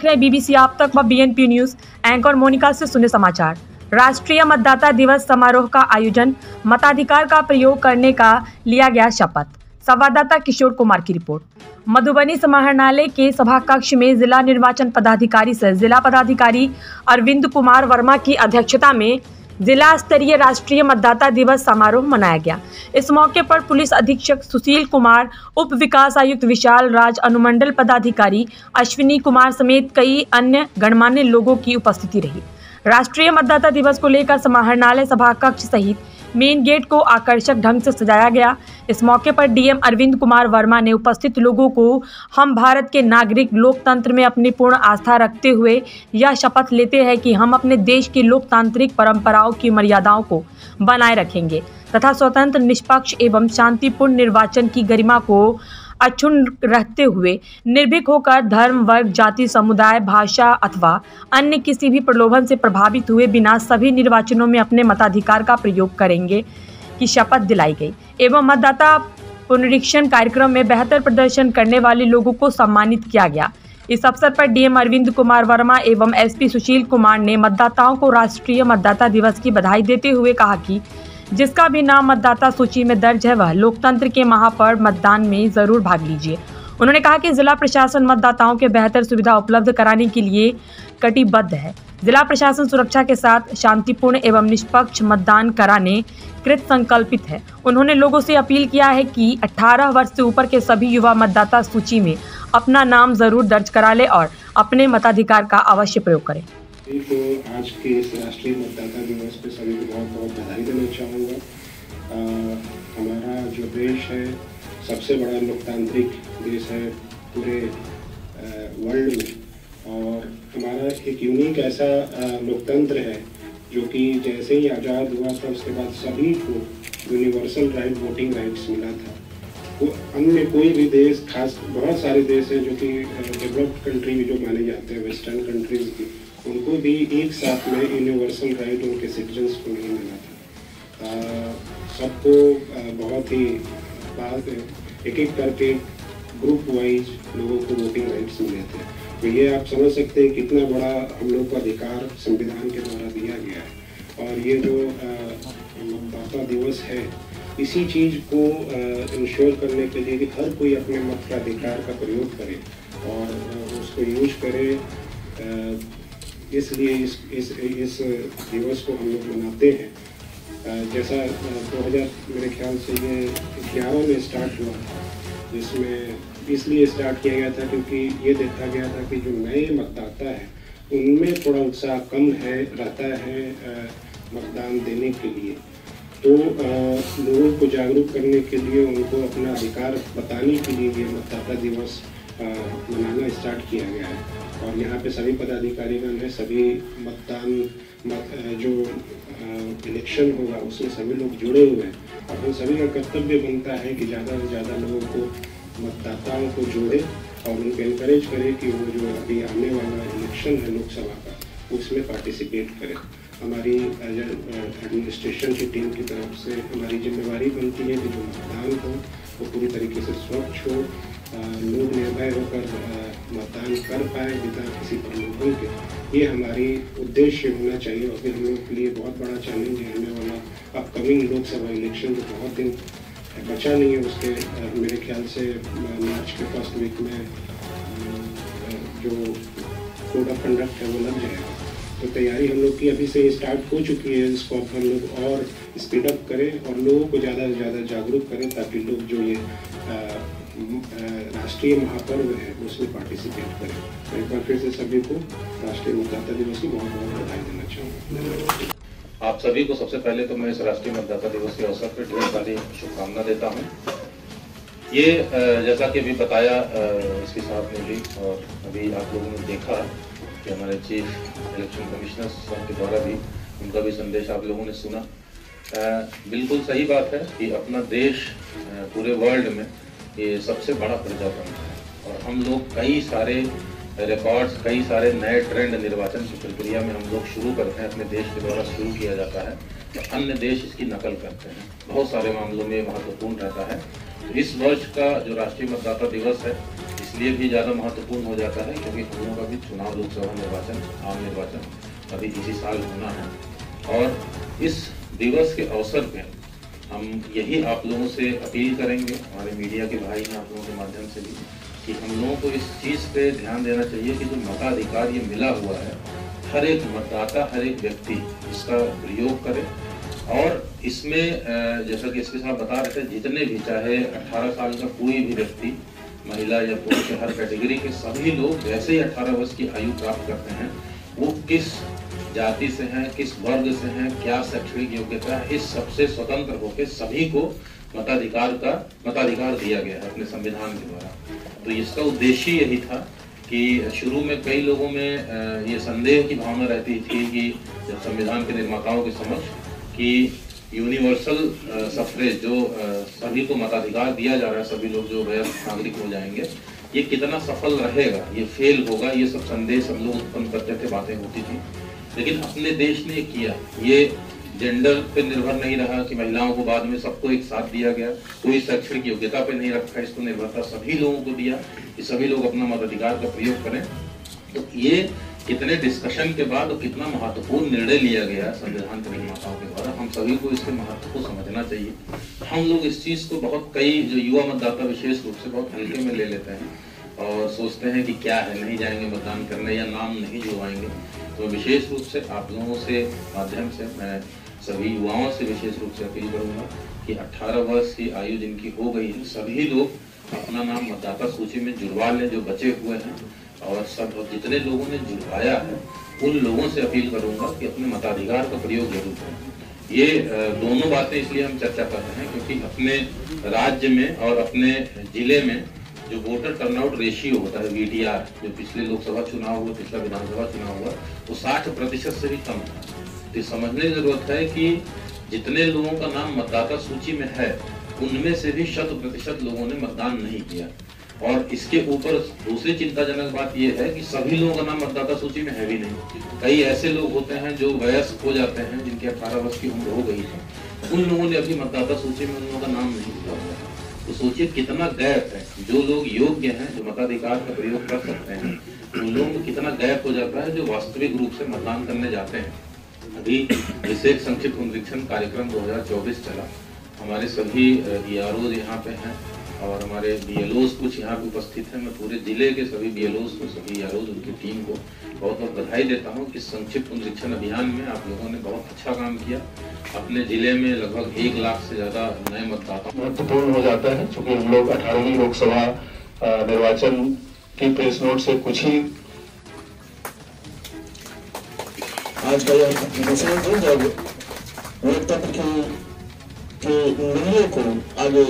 देख रहे हैं बीबीसी आप तक व बीएनपी न्यूज। एंकर मोनिका से सुने समाचार। राष्ट्रीय मतदाता दिवस समारोह का आयोजन, मताधिकार का प्रयोग करने का लिया गया शपथ। संवाददाता किशोर कुमार की रिपोर्ट। मधुबनी समाहरणालय के सभा कक्ष में जिला निर्वाचन पदाधिकारी से जिला पदाधिकारी अरविंद कुमार वर्मा की अध्यक्षता में जिला स्तरीय राष्ट्रीय मतदाता दिवस समारोह मनाया गया। इस मौके पर पुलिस अधीक्षक सुशील कुमार, उप विकास आयुक्त विशाल राज, अनुमंडल पदाधिकारी अश्विनी कुमार समेत कई अन्य गणमान्य लोगों की उपस्थिति रही। राष्ट्रीय मतदाता दिवस को लेकर समाहरणालय सभा कक्ष सहित मेन गेट को आकर्षक ढंग से सजाया गया। इस मौके पर डीएम अरविंद कुमार वर्मा ने उपस्थित लोगों को हम भारत के नागरिक लोकतंत्र में अपनी पूर्ण आस्था रखते हुए यह शपथ लेते हैं कि हम अपने देश की लोकतांत्रिक परंपराओं की मर्यादाओं को बनाए रखेंगे तथा स्वतंत्र, निष्पक्ष एवं शांतिपूर्ण निर्वाचन की गरिमा को अक्षुण्ण रहते हुए निर्भीक होकर धर्म, वर्ग, जाति, समुदाय, भाषा अथवा अन्य किसी भी प्रलोभन से प्रभावित हुए बिना सभी निर्वाचनों में अपने मताधिकार का प्रयोग करेंगे की शपथ दिलाई गई एवं मतदाता पुनरीक्षण कार्यक्रम में बेहतर प्रदर्शन करने वाले लोगों को सम्मानित किया गया। इस अवसर पर डीएम अरविंद कुमार वर्मा एवं एसपी सुशील कुमार ने मतदाताओं को राष्ट्रीय मतदाता दिवस की बधाई देते हुए कहा कि जिसका भी नाम मतदाता सूची में दर्ज है वह लोकतंत्र के महापर्व मतदान में जरूर भाग लीजिए। उन्होंने कहा कि जिला प्रशासन मतदाताओं के बेहतर सुविधा उपलब्ध कराने के लिए कटिबद्ध है। जिला प्रशासन सुरक्षा के साथ शांतिपूर्ण एवं निष्पक्ष मतदान कराने कृत संकल्पित है। उन्होंने लोगों से अपील किया है कि 18 वर्ष से ऊपर के सभी युवा मतदाता सूची में अपना नाम जरूर दर्ज करा ले और अपने मताधिकार का अवश्य प्रयोग करें। तो आज के इस राष्ट्रीय मतदाता दिवस पे सभी को बहुत बहुत बधाई देना चाहूँगा। हमारा जो देश है सबसे बड़ा लोकतांत्रिक देश है पूरे वर्ल्ड में और हमारा एक यूनिक ऐसा लोकतंत्र है जो कि जैसे ही आज़ाद हुआ था उसके बाद सभी को यूनिवर्सल राइट, वोटिंग राइट्स मिला था। अन्य कोई भी देश, खास बहुत सारे देश हैं जो कि डेवलप्ड कंट्री जो माने जाते हैं, वेस्टर्न कंट्रीज की, उनको भी एक साथ में यूनिवर्सल राइट उनके सिटीजन्स को नहीं मिला था। सबको बहुत ही एक एक करके ग्रुप वाइज लोगों को वोटिंग राइट्स मिले थे। तो ये आप समझ सकते हैं कितना बड़ा हम लोग को अधिकार संविधान के द्वारा दिया गया है। और ये जो मतदाता दिवस है इसी चीज़ को इंश्योर करने के लिए कि हर कोई अपने मत के अधिकार का प्रयोग करे और उसको यूज करे। इसलिए इस दिवस को हम लोग मनाते हैं। जैसा 2000 मेरे ख्याल से ये 11 में स्टार्ट हुआ, जिसमें इसलिए स्टार्ट किया गया था क्योंकि ये देखा गया था कि जो नए मतदाता है उनमें थोड़ा उत्साह कम रहता है मतदान देने के लिए। तो लोगों को जागरूक करने के लिए, उनको अपना अधिकार बताने के लिए ये मतदाता दिवस मनाना स्टार्ट किया गया है। और यहाँ पे सभी पदाधिकारीगण हैं, सभी जो इलेक्शन होगा उसमें सभी लोग जुड़े हुए हैं और हम सभी का कर्तव्य बनता है कि ज़्यादा से ज़्यादा लोगों को, मतदाताओं को जोड़े और उनको इनकरेज करें कि वो जो अभी आने वाला इलेक्शन है लोकसभा का उसमें पार्टिसिपेट करें। हमारी एडमिनिस्ट्रेशन की टीम की तरफ से हमारी जिम्मेवारी बनती है कि जो मतदान हो वो पूरी तरीके से स्वच्छ हो, लोग निर्भय होकर मतदान कर पाए बिना किसी प्रलोभन के। ये हमारी उद्देश्य होना चाहिए। और फिर हम लोग के लिए बहुत बड़ा चैलेंज है आने वाला अपकमिंग लोकसभा इलेक्शन, जो बहुत दिन बचा नहीं है उसके। मेरे ख्याल से मार्च के फर्स्ट वीक में जो कोड ऑफ कंडक्ट है वो लग जाएगा। तो तैयारी हम लोग की अभी से स्टार्ट हो चुकी है। इसको अब हम लोग और स्पीड अप करें और लोगों को ज़्यादा से ज़्यादा जागरूक करें ताकि लोग जो ये राष्ट्रीय महापर्व है उसमें पार्टिसिपेट करें। तो एक बार फिर से सभी को राष्ट्रीय मतदाता दिवस की बहुत बहुत बधाई देना चाहूँगा। आप सभी को सबसे पहले तो मैं इस राष्ट्रीय मतदाता दिवस के अवसर पर ढेर सारी शुभकामना देता हूँ। ये जैसा कि अभी बताया इसके साथ में भी, और अभी आप लोगों ने देखा कि हमारे चीफ इलेक्शन कमिश्नर के द्वारा भी उनका भी संदेश आप लोगों ने सुना। बिल्कुल सही बात है कि अपना देश पूरे वर्ल्ड में ये सबसे बड़ा प्रजातंत्र है और हम लोग कई सारे रिकॉर्ड्स, कई सारे नए ट्रेंड निर्वाचन की प्रक्रिया में हम लोग शुरू करते हैं, अपने देश के द्वारा शुरू किया जाता है तो अन्य देश इसकी नकल करते हैं। बहुत सारे मामलों में महत्वपूर्ण रहता है। तो इस वर्ष का जो राष्ट्रीय मतदाता दिवस है इसलिए भी ज़्यादा महत्वपूर्ण हो जाता है क्योंकि हम लोगों का भी चुनाव, लोकसभा निर्वाचन, आम निर्वाचन अभी इसी साल होना है। और इस दिवस के अवसर पे हम यही आप लोगों से अपील करेंगे, हमारे मीडिया के भाई हैं आप लोगों के माध्यम से भी, कि हम लोगों को इस चीज़ पे ध्यान देना चाहिए कि जो मताधिकार ये मिला हुआ है, हर एक मतदाता, हर एक व्यक्ति इसका प्रयोग करे। और इसमें जैसा कि इसके साथ बता रहे थे, जितने भी, चाहे 18 साल का कोई भी व्यक्ति, महिला या पुरुष, हर कैटेगरी के सभी लोग जैसे ही 18 वर्ष की आयु प्राप्त करते हैं, वो किस जाति से हैं, किस वर्ग से हैं, क्या शैक्षणिक योग्यता है, इस सबसे स्वतंत्र होकर सभी को मताधिकार दिया गया है अपने संविधान के द्वारा। तो इसका उद्देश्य यही था कि शुरू में कई लोगों में ये संदेह की भावना रहती थी कि जब संविधान के निर्माताओं के समक्ष कि यूनिवर्सल सफरेज, जो सभी को मताधिकार दिया जा रहा है, सभी लोग जो वयस्क नागरिक हो जाएंगे, ये कितना सफल रहेगा, ये फेल होगा, ये सब संदेश हम लोग उत्पन्न करते थे, बातें होती थी। लेकिन अपने देश ने किया, ये जेंडर पे निर्भर नहीं रहा कि महिलाओं को बाद में सबको एक साथ दिया गया, कोई शैक्षणिक योग्यता पे नहीं रखा, इसको निर्भरता सभी लोगों को दिया कि सभी लोग अपना मताधिकार का प्रयोग करें। तो ये कितने डिस्कशन के बाद और कितना महत्वपूर्ण निर्णय लिया गया संविधान के निर्माताओं के द्वारा, हम सभी को इसके महत्व को समझना चाहिए। हम लोग इस चीज़ को बहुत, कई जो युवा मतदाता विशेष रूप से बहुत हल्के में ले लेते हैं और सोचते हैं कि क्या है, नहीं जाएंगे मतदान करने या नाम नहीं जुड़वाएंगे। तो विशेष रूप से आप लोगों से माध्यम से मैं सभी युवाओं से विशेष रूप से अपील करूंगा कि 18 वर्ष की आयु जिनकी हो गई है, सभी लोग अपना नाम मतदाता सूची में जुड़वा लें जो बचे हुए हैं। और सब जितने लोगों ने जुड़वाया है उन लोगों से अपील करूंगा कि अपने मताधिकार का प्रयोग जरूर करें। ये दोनों बातें इसलिए हम चर्चा कर रहे हैं क्योंकि अपने राज्य में और अपने जिले में जो वोटर टर्नआउट रेशियो होता है, VTR, जो पिछले लोकसभा चुनाव हुआ, पिछला विधानसभा चुनाव हुआ, वो 60% से भी कम था। तो समझने की जरूरत है कि जितने लोगों का नाम मतदाता सूची में है उनमें से भी 100% लोगों ने मतदान नहीं किया। और इसके ऊपर दूसरी चिंताजनक बात यह है कि सभी लोगों का नाम मतदाता सूची में है भी नहीं। कई ऐसे लोग होते हैं जो वयस्क हो जाते हैं, जिनके 18 वर्ष की उम्र हो गई है, उन लोगों ने अभी मतदाता सूची में उन लोगों का नाम नहीं लिखा हुआ है। तो सोचिए कितना गैप है। जो लोग योग्य हैं, जो मताधिकार का प्रयोग कर सकते हैं, उन लोगों को कितना गैप हो जाता है जो वास्तविक रूप से मतदान करने जाते हैं। अभी विशेष संक्षिप्त पुनरीक्षण कार्यक्रम 2024 चला। हमारे सभी EROs यहाँ पे हैं और हमारे BLOs कुछ यहाँ पे उपस्थित हैं। मैं पूरे जिले के सभी BLOs को, सभी EROs, उनकी टीम को बहुत बहुत बधाई देता हूँ। इस संक्षिप्त पुनरीक्षण अभियान में आप लोगों ने बहुत अच्छा काम किया। अपने जिले में लगभग 1 लाख से ज्यादा नए मतदाता महत्वपूर्ण हो जाता है, क्योंकि हम लोग 18वीं लोकसभा निर्वाचन की प्रेस नोट से कुछ ही आज का यह घोषणा जब लोकतंत्र के मूल्यों को आगे